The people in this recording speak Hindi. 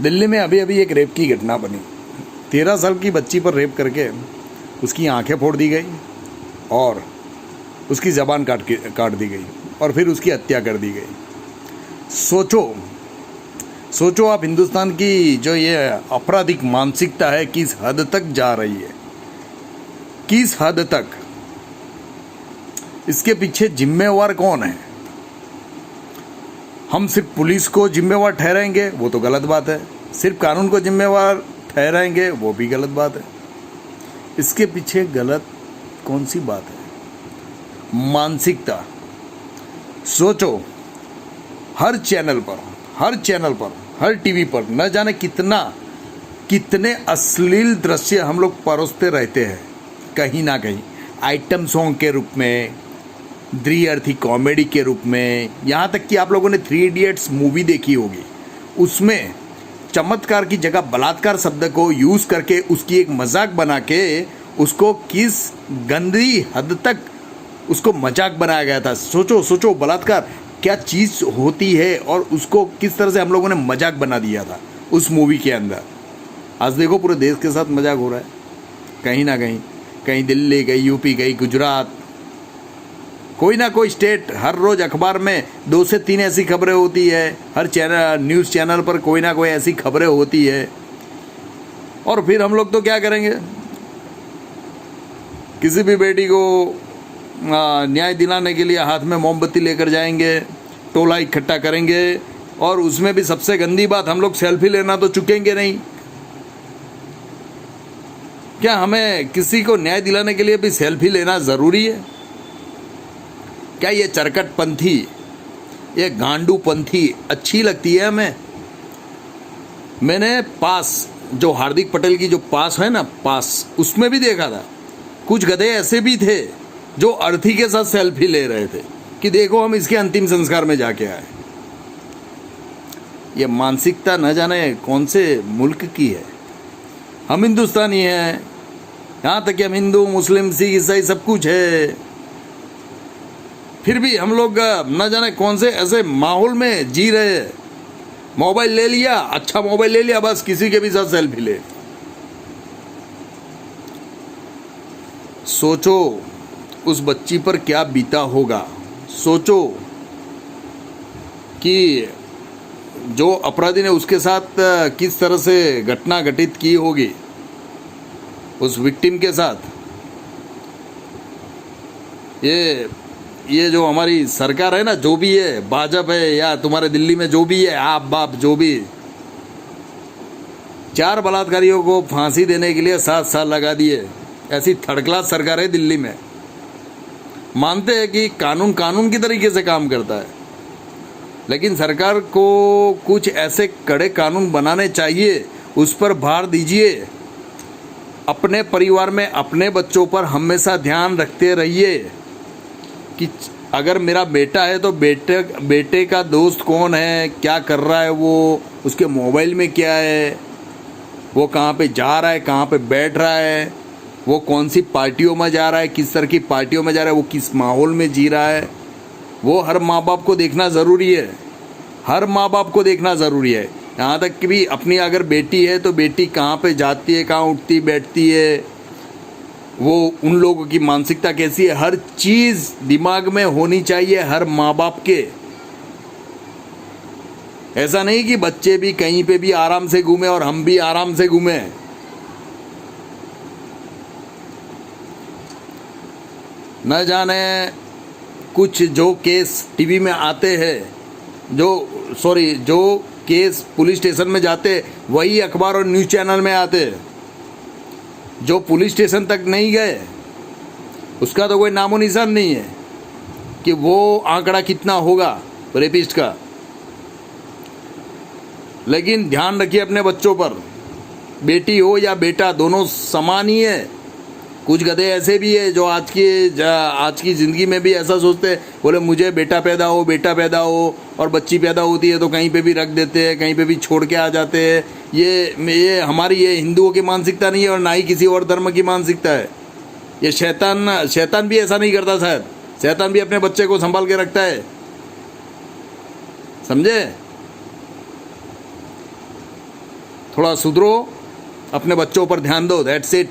दिल्ली में अभी अभी एक रेप की घटना बनी। 13 साल की बच्ची पर रेप करके उसकी आंखें फोड़ दी गई और उसकी ज़बान काट दी गई और फिर उसकी हत्या कर दी गई। सोचो आप, हिंदुस्तान की जो ये आपराधिक मानसिकता है किस हद तक जा रही है, किस हद तक। इसके पीछे जिम्मेवार कौन है? हम सिर्फ पुलिस को जिम्मेवार ठहराएंगे वो तो गलत बात है, सिर्फ कानून को जिम्मेवार ठहराएंगे वो भी गलत बात है। इसके पीछे गलत कौन सी बात है? मानसिकता। सोचो, हर चैनल पर, हर टीवी पर न जाने कितने अश्लील दृश्य हम लोग परोसते रहते हैं। कहीं ना कहीं आइटम सॉन्ग के रूप में, द्विअर्थी कॉमेडी के रूप में, यहाँ तक कि आप लोगों ने 3 इडियट्स मूवी देखी होगी। उसमें चमत्कार की जगह बलात्कार शब्द को यूज़ करके उसकी एक मजाक बना के उसको किस गंदी हद तक उसको मजाक बनाया गया था। सोचो बलात्कार क्या चीज़ होती है और उसको किस तरह से हम लोगों ने मजाक बना दिया था उस मूवी के अंदर। आज देखो पूरे देश के साथ मजाक हो रहा है। कहीं ना कहीं दिल्ली, कहीं यूपी, कहीं गुजरात, कोई ना कोई स्टेट, हर रोज़ अखबार में 2 से 3 ऐसी खबरें होती है। हर न्यूज़ चैनल पर कोई ना कोई ऐसी खबरें होती है। और फिर हम लोग तो क्या करेंगे, किसी भी बेटी को न्याय दिलाने के लिए हाथ में मोमबत्ती लेकर जाएंगे, टोला इकट्ठा करेंगे और उसमें भी सबसे गंदी बात, हम लोग सेल्फी लेना तो चुकेंगे नहीं। क्या हमें किसी को न्याय दिलाने के लिए भी सेल्फी लेना ज़रूरी है? क्या ये चरकटपंथी, ये गांडूपंथी अच्छी लगती है हमें? मैंने पास जो हार्दिक पटेल की जो पास है ना, पास, उसमें भी देखा था कुछ गधे ऐसे भी थे जो अर्थी के साथ सेल्फी ले रहे थे कि देखो हम इसके अंतिम संस्कार में जाके आए। ये मानसिकता न जाने कौन से मुल्क की है। हम हिंदुस्तानी हैं, यहाँ तक कि हम हिंदू, मुस्लिम, सिख, ईसाई सब कुछ है, फिर भी हम लोग न जाने कौन से ऐसे माहौल में जी रहे हैं। मोबाइल ले लिया, अच्छा मोबाइल ले लिया, बस किसी के भी साथ सेल्फी ले। सोचो उस बच्ची पर क्या बीता होगा। सोचो कि जो अपराधी ने उसके साथ किस तरह से घटना घटित की होगी उस विक्टिम के साथ। ये जो हमारी सरकार है ना, जो भी है, भाजपा है या तुम्हारे दिल्ली में जो भी है, आप बाप जो भी, 4 बलात्कारियों को फांसी देने के लिए 7 साल लगा दिए। ऐसी थर्ड क्लास सरकार है दिल्ली में। मानते हैं कि कानून की तरीके से काम करता है, लेकिन सरकार को कुछ ऐसे कड़े कानून बनाने चाहिए, उस पर भार दीजिए। अपने परिवार में अपने बच्चों पर हमेशा ध्यान रखते रहिए कि अगर मेरा बेटा है तो बेटे का दोस्त कौन है, क्या कर रहा है वो, उसके मोबाइल में क्या है, वो कहाँ पे जा रहा है, कहाँ पे बैठ रहा है, वो कौन सी पार्टियों में जा रहा है, किस तरह की पार्टियों में जा रहा है, वो किस माहौल में जी रहा है, वो हर माँ बाप को देखना ज़रूरी है। हर माँ बाप को देखना ज़रूरी है। यहाँ तक कि भी अपनी अगर बेटी है तो बेटी कहाँ पे जाती है, कहाँ उठती बैठती है, वो उन लोगों की मानसिकता कैसी है, हर चीज़ दिमाग में होनी चाहिए हर माँ बाप के। ऐसा नहीं कि बच्चे भी कहीं पे भी आराम से घूमे और हम भी आराम से घूमे। न जाने कुछ जो केस टीवी में आते हैं, जो केस पुलिस स्टेशन में जाते, वही अखबार और न्यूज़ चैनल में आते। जो पुलिस स्टेशन तक नहीं गए उसका तो कोई नामो निशान नहीं है कि वो आंकड़ा कितना होगा रेपिस्ट का। लेकिन ध्यान रखिए अपने बच्चों पर, बेटी हो या बेटा, दोनों समान ही है। कुछ गधे ऐसे भी है जो आज की ज़िंदगी में भी ऐसा सोचते हैं, बोले मुझे बेटा पैदा हो, और बच्ची पैदा होती है तो कहीं पे भी रख देते हैं, कहीं पे भी छोड़ के आ जाते हैं। ये हमारी ये हिंदुओं की मानसिकता नहीं है और ना ही किसी और धर्म की मानसिकता है। ये शैतान भी ऐसा नहीं करता। शायद शैतान भी अपने बच्चे को संभाल के रखता है, समझे। थोड़ा सुधरो, अपने बच्चों पर ध्यान दो, दैट्स इट।